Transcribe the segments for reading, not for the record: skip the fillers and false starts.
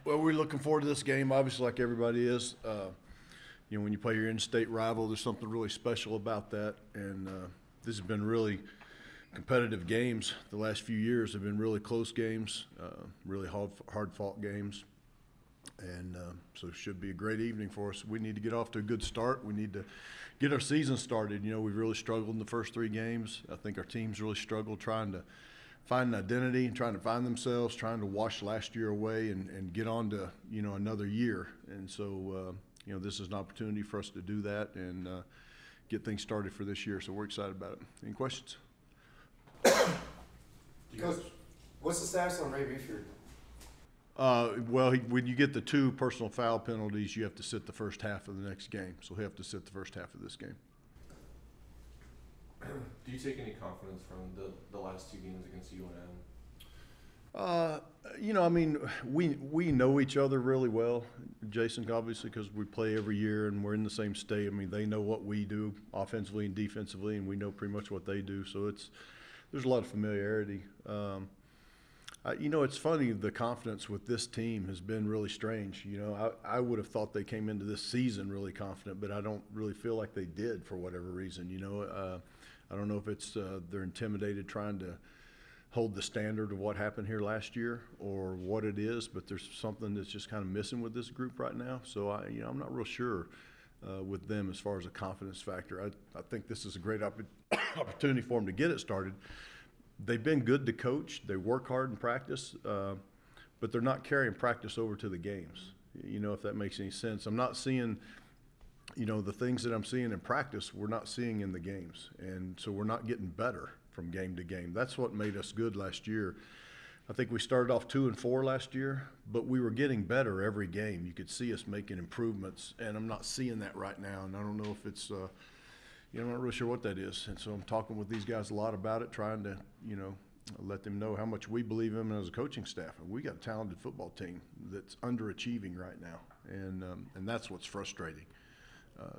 Well, we're looking forward to this game, obviously, like everybody is. When you play your in-state rival, there's something really special about that. And this has been really competitive games. The last few years have been really close games, really hard-fought games. And so it should be a great evening for us. We need to get off to a good start. We need to get our season started. We've really struggled in the first three games. I think our team's really struggled trying to find an identity and trying to find themselves, trying to wash last year away and get on to, another year. And so, this is an opportunity for us to do that and get things started for this year. So we're excited about it. Any questions? Coach, what's the status on Ray Beeford? When you get the two personal foul penalties, you have to sit the first half of the next game. So he'll have to sit the first half of this game. Do you take any confidence from the last two games against UNM? We know each other really well, Jason, obviously, because we play every year and we're in the same state. They know what we do offensively and defensively, and we know pretty much what they do. So there's a lot of familiarity. It's funny, the confidence with this team has been really strange. I would have thought they came into this season really confident, but I don't really feel like they did for whatever reason. I don't know if it's they're intimidated trying to hold the standard of what happened here last year or what it is, but there's something that's just kind of missing with this group right now. So I'm not real sure with them as far as a confidence factor. I think this is a great opportunity for them to get it started. They've been good to coach. They work hard in practice, but they're not carrying practice over to the games. If that makes any sense. I'm not seeing, the things that I'm seeing in practice, we're not seeing in the games. And so we're not getting better from game to game. That's what made us good last year. I think we started off 2-4 last year, but we were getting better every game. You could see us making improvements, and I'm not seeing that right now. And I don't know if it's I'm not really sure what that is. And so I'm talking with these guys a lot about it, trying to, let them know how much we believe in them as a coaching staff. And we got a talented football team that's underachieving right now. And that's what's frustrating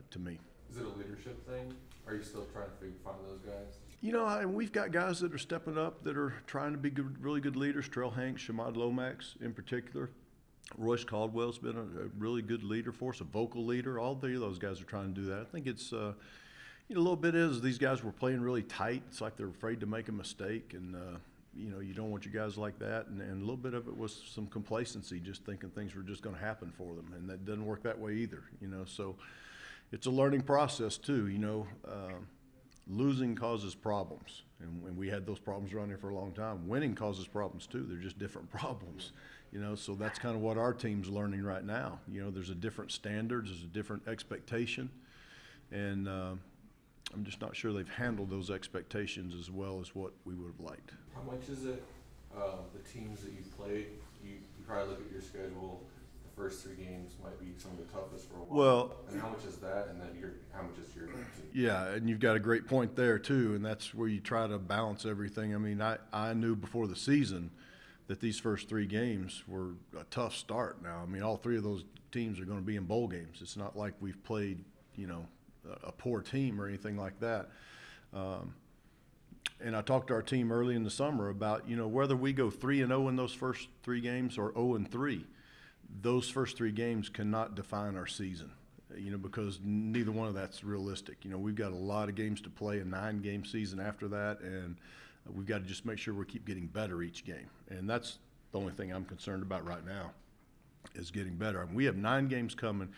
to me. Is it a leadership thing? Are you still trying to find those guys? We've got guys that are stepping up that are trying to be really good leaders. Trell Hanks, Shamad Lomax in particular. Royce Caldwell's been a really good leader for us, a vocal leader. All three of those guys are trying to do that. I think it's a little bit is these guys were playing really tight. It's like they're afraid to make a mistake, and you don't want your guys like that. And a little bit of it was some complacency, just thinking things were just going to happen for them, and that doesn't work that way either. So it's a learning process too. Losing causes problems, and we had those problems around here for a long time. Winning causes problems too. They're just different problems. So that's kind of what our team's learning right now. There's a different standards, there's a different expectation, and I'm just not sure they've handled those expectations as well as what we would have liked. How much is it, the teams that you've played, you probably look at your schedule, the first three games might be some of the toughest for a while. Well, and how much is that, and then how much is your team? Yeah, and you've got a great point there too, and that's where you try to balance everything. I knew before the season that these first three games were a tough start. Now, all three of those teams are going to be in bowl games. It's not like we've played, a poor team or anything like that. And I talked to our team early in the summer about, whether we go 3-0 in those first three games or 0-3, those first three games cannot define our season, because neither one of that's realistic. We've got a lot of games to play, a 9-game season after that, and we've got to just make sure we keep getting better each game. And that's the only thing I'm concerned about right now is getting better. We have 9 games coming.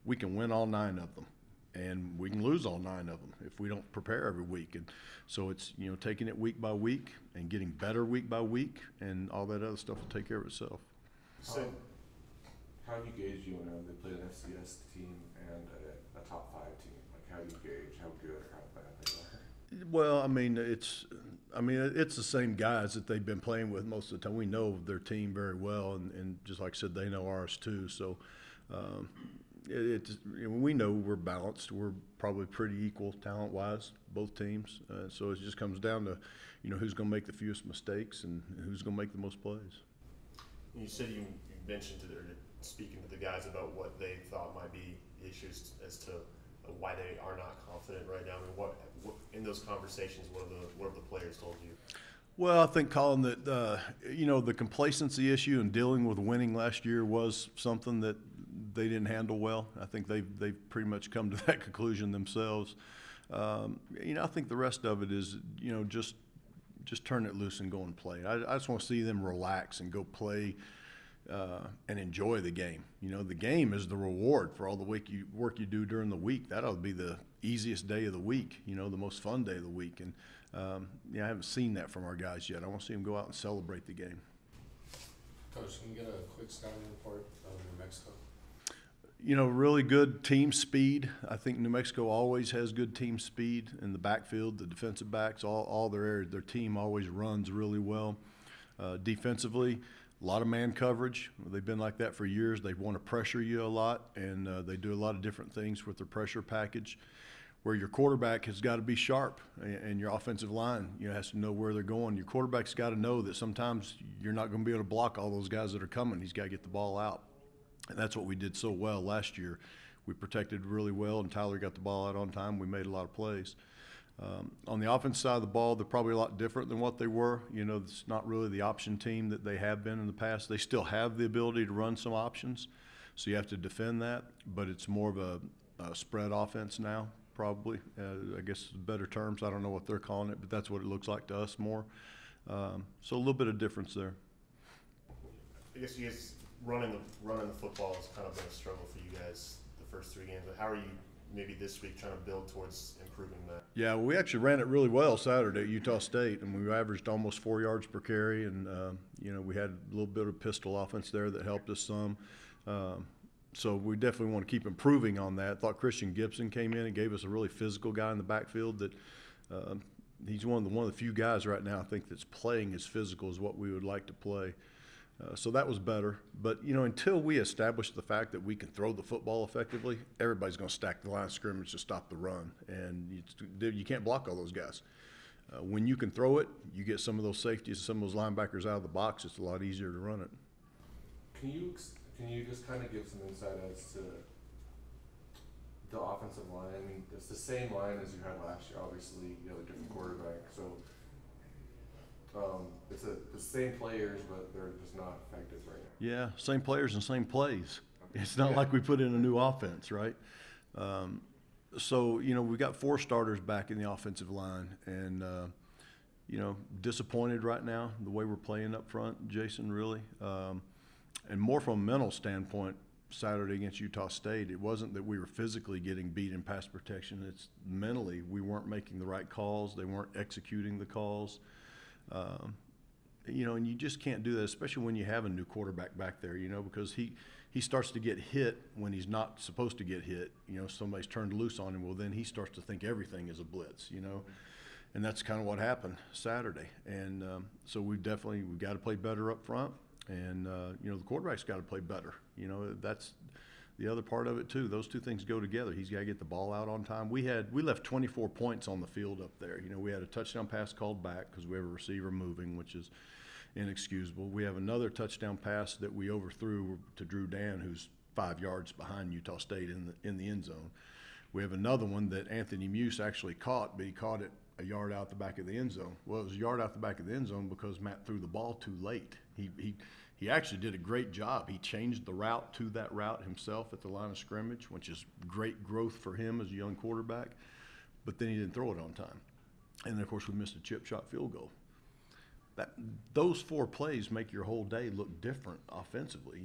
We can win all 9 of them. And we can lose all 9 of them if we don't prepare every week. And so it's, taking it week by week and getting better week by week, and all that other stuff will take care of itself. So, how do you gauge UNM? They play an FCS team and a top 5 team. How do you gauge how good or how bad they are? Well, it's the same guys that they've been playing with most of the time. We know their team very well, and just like I said, they know ours too. So we know we're balanced. We're probably pretty equal talent-wise, both teams. So it just comes down to, who's going to make the fewest mistakes and who's going to make the most plays. You said you mentioned speaking to the guys about what they thought might be issues as to why they are not confident right now. What in those conversations, what have the players told you? Well, I think, Colin, that the complacency issue and dealing with winning last year was something that they didn't handle well. I think they've pretty much come to that conclusion themselves. I think the rest of it is just turn it loose and go and play. I just want to see them relax and go play and enjoy the game. The game is the reward for all the work you do during the week. That ought to be the easiest day of the week, the most fun day of the week. And I haven't seen that from our guys yet. I want to see them go out and celebrate the game. Coach, can we get a quick scouting report of New Mexico? Really good team speed. I think New Mexico always has good team speed in the backfield, the defensive backs, all their areas. Their team always runs really well. Defensively, a lot of man coverage. They've been like that for years. They want to pressure you a lot, and they do a lot of different things with their pressure package, where your quarterback has got to be sharp and your offensive line has to know where they're going. Your quarterback's got to know that sometimes you're not going to be able to block all those guys that are coming. He's got to get the ball out. And that's what we did so well last year. We protected really well, and Tyler got the ball out on time. We made a lot of plays. On the offense side of the ball, they're probably a lot different than what they were. It's not really the option team that they have been in the past. They still have the ability to run some options, so you have to defend that, but it's more of a spread offense now, probably. I guess better terms. I don't know what they're calling it, but that's what it looks like to us more. So a little bit of difference there. I guess you guys running the football has kind of been a struggle for you guys the first 3 games. But how are you maybe this week trying to build towards improving that? Yeah, we actually ran it really well Saturday at Utah State, and we averaged almost 4 yards per carry, and we had a little bit of pistol offense there that helped us some. So we definitely want to keep improving on that. I thought Christian Gibson came in and gave us a really physical guy in the backfield that he's one of the few guys right now I think that's playing as physical as what we would like to play. So that was better. But, until we establish the fact that we can throw the football effectively, everybody's going to stack the line of scrimmage to stop the run. And you can't block all those guys. When you can throw it, you get some of those safeties, some of those linebackers out of the box. It's a lot easier to run it. Can you just kind of give some insight as to the offensive line? I mean, it's the same line as you had last year. Obviously, you have a different quarterback. So it's the same players, but they're just not effective right now. Yeah, same players and same plays. It's not like we put in a new offense, right? So, we've got 4 starters back in the offensive line, and, disappointed right now the way we're playing up front, Jason, really. And more from a mental standpoint, Saturday against Utah State, it wasn't that we were physically getting beat in pass protection. It's mentally we weren't making the right calls. They weren't executing the calls. And you just can't do that, especially when you have a new quarterback back there, because he starts to get hit when he's not supposed to get hit. Somebody's turned loose on him. Well, then he starts to think everything is a blitz, and that's kind of what happened Saturday. And so we've got to play better up front. And, the quarterback's got to play better. That's the other part of it, too. Those two things go together. He's got to get the ball out on time. We left 24 points on the field up there. We had a touchdown pass called back because we have a receiver moving, which is inexcusable. We have another touchdown pass that we overthrew to Drew Dan, who's 5 yards behind Utah State in the end zone. We have another one that Anthony Muse actually caught, but he caught it a yard out the back of the end zone. Well, it was a yard out the back of the end zone because Matt threw the ball too late. He actually did a great job. He changed the route to that route himself at the line of scrimmage, which is great growth for him as a young quarterback. But then he didn't throw it on time. And then, of course, we missed a chip shot field goal. Those 4 plays make your whole day look different offensively,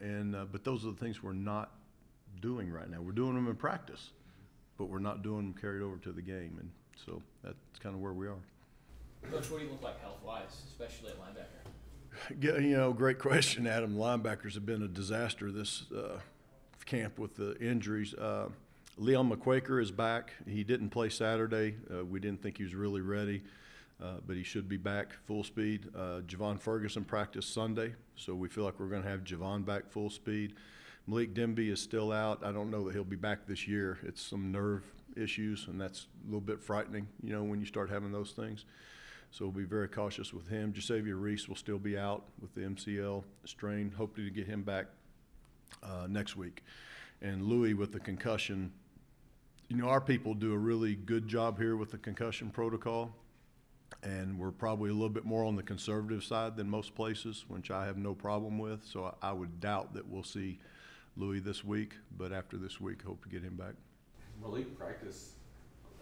And but those are the things we're not doing right now. We're doing them in practice, but we're not doing them carried over to the game. And so that's kind of where we are. Coach, what do you look like health-wise, especially at linebacker? Great question, Adam. Linebackers have been a disaster this camp with the injuries. Leon McQuaker is back. He didn't play Saturday. We didn't think he was really ready, but he should be back full speed. Javon Ferguson practiced Sunday, so we feel like we're going to have Javon back full speed. Malik Demby is still out. I don't know that he'll be back this year. It's some nerve issues, and that's a little bit frightening, when you start having those things. So we'll be very cautious with him. Jasavier Reese will still be out with the MCL strain. Hopefully to get him back next week. And Louis with the concussion. Our people do a really good job here with the concussion protocol. And we're probably a little bit more on the conservative side than most places, which I have no problem with. So I would doubt that we'll see Louis this week, but after this week, hope to get him back. Malik practiced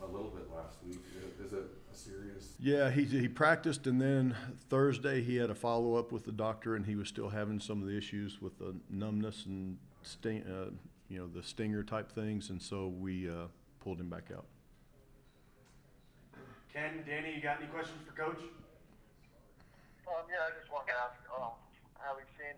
a little bit last week. Is it a serious? Yeah, he practiced, and then Thursday he had a follow-up with the doctor, and he was still having some of the issues with the numbness and the stinger type things, and so we pulled him back out. Ken, Danny, you got any questions for Coach? Yeah, I just wanted to ask, having seen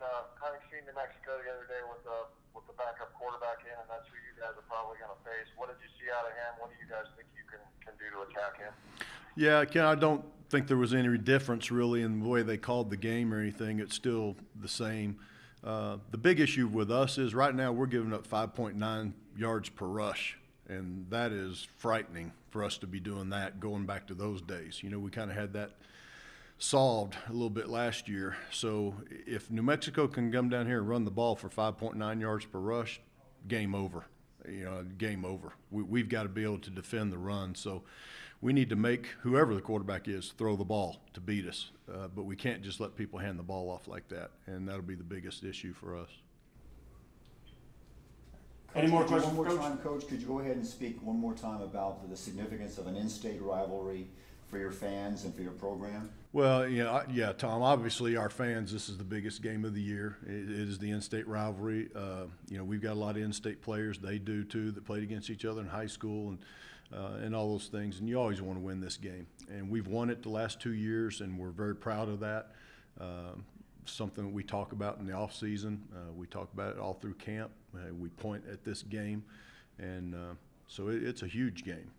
New Mexico the other day with the backup quarterback in, and that's who you guys are probably going to face. What did you see out of him? What do you guys think you can do to attack him? Yeah, Ken, I don't think there was any difference really in the way they called the game or anything. It's still the same. The big issue with us is right now we're giving up 5.9 yards per rush, and that is frightening for us to be doing that going back to those days. We kind of had that solved a little bit last year. So if New Mexico can come down here and run the ball for 5.9 yards per rush, game over. Game over. We've got to be able to defend the run. So we need to make whoever the quarterback is throw the ball to beat us. But we can't just let people hand the ball off like that, and that'll be the biggest issue for us. Any more Coach, questions, one more Coach? time, Coach, could you go ahead and speak one more time about the significance of an in-state rivalry for your fans and for your program? Well, yeah, Tom, obviously our fans, this is the biggest game of the year. It is the in-state rivalry. We've got a lot of in-state players. They do too, that played against each other in high school and all those things. And you always want to win this game. And we've won it the last 2 years, and we're very proud of that. Something that we talk about in the off season. We talk about it all through camp. We point at this game, and so it's a huge game.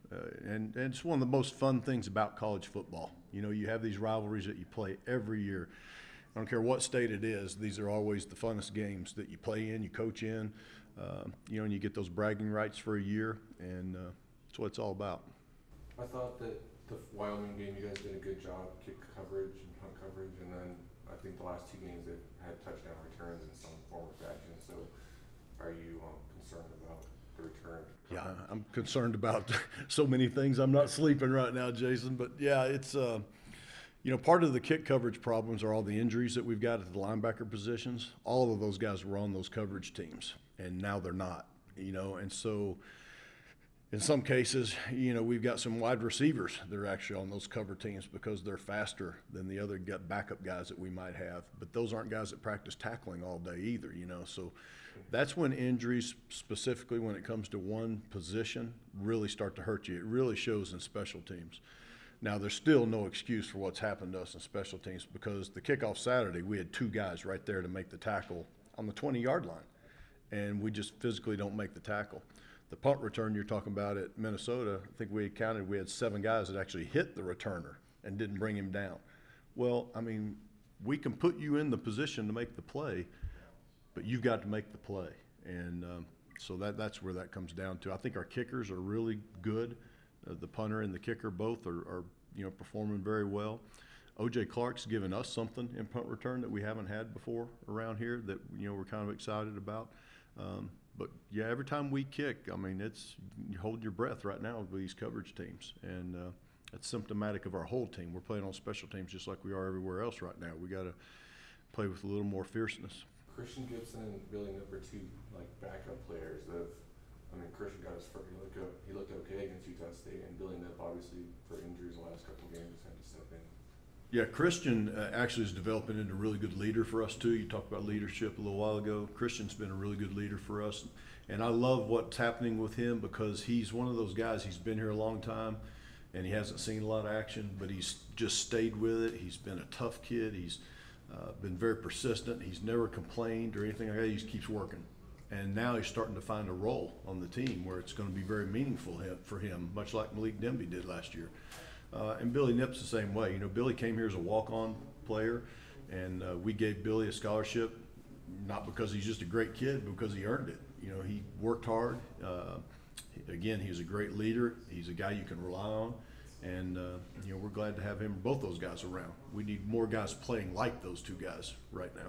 And it's one of the most fun things about college football. You have these rivalries that you play every year. I don't care what state it is. These are always the funnest games that you play in, you coach in, and you get those bragging rights for a year, and that's what it's all about. I thought that the Wyoming game, you guys did a good job, kick coverage and punt coverage, and then I think the last 2 games they've had touchdown returns in some form or fashion. So are you concerned about the return? Yeah, I'm concerned about so many things. I'm not sleeping right now, Jason. But yeah, it's part of the kick coverage problems are all the injuries that we've got at the linebacker positions. All of those guys were on those coverage teams, and now they're not. And so in some cases, we've got some wide receivers that are actually on those cover teams because they're faster than the other backup guys that we might have. But those aren't guys that practice tackling all day either, So that's when injuries, specifically when it comes to one position, really start to hurt you. It really shows in special teams. Now, there's still no excuse for what's happened to us in special teams because the kickoff Saturday, we had 2 guys right there to make the tackle on the 20-yard line, and we just physically don't make the tackle. The punt return you're talking about at Minnesota, I think we had 7 guys that actually hit the returner and didn't bring him down. Well, we can put you in the position to make the play, but you've got to make the play. And so that's where that comes down to. I think our kickers are really good. The punter and the kicker both are performing very well. O.J. Clark's given us something in punt return that we haven't had before around here that we're kind of excited about. But yeah, every time we kick, it's you hold your breath right now with these coverage teams, and it's symptomatic of our whole team. We're playing on special teams just like we are everywhere else right now. We got to play with a little more fierceness. Christian Gibson and Billy Nip are 2 backup players that Christian got his first. He looked okay against Utah State, and Billy Nip obviously for injuries the last couple of games had to step in. Yeah, Christian actually is developing into a really good leader for us too. You talked about leadership a little while ago. Christian's been a really good leader for us, and I love what's happening with him because he's one of those guys. He's been here a long time, and he hasn't seen a lot of action, but he's just stayed with it. He's been a tough kid. He's been very persistent. He's never complained or anything like that. He just keeps working, and now he's starting to find a role on the team where it's going to be very meaningful for him, much like Malik Demby did last year. And Billy Nip's the same way. Billy came here as a walk-on player, and we gave Billy a scholarship, not because he's just a great kid, but because he earned it. He worked hard. Again, he's a great leader. He's a guy you can rely on, and we're glad to have both those guys around. We need more guys playing like those 2 guys right now.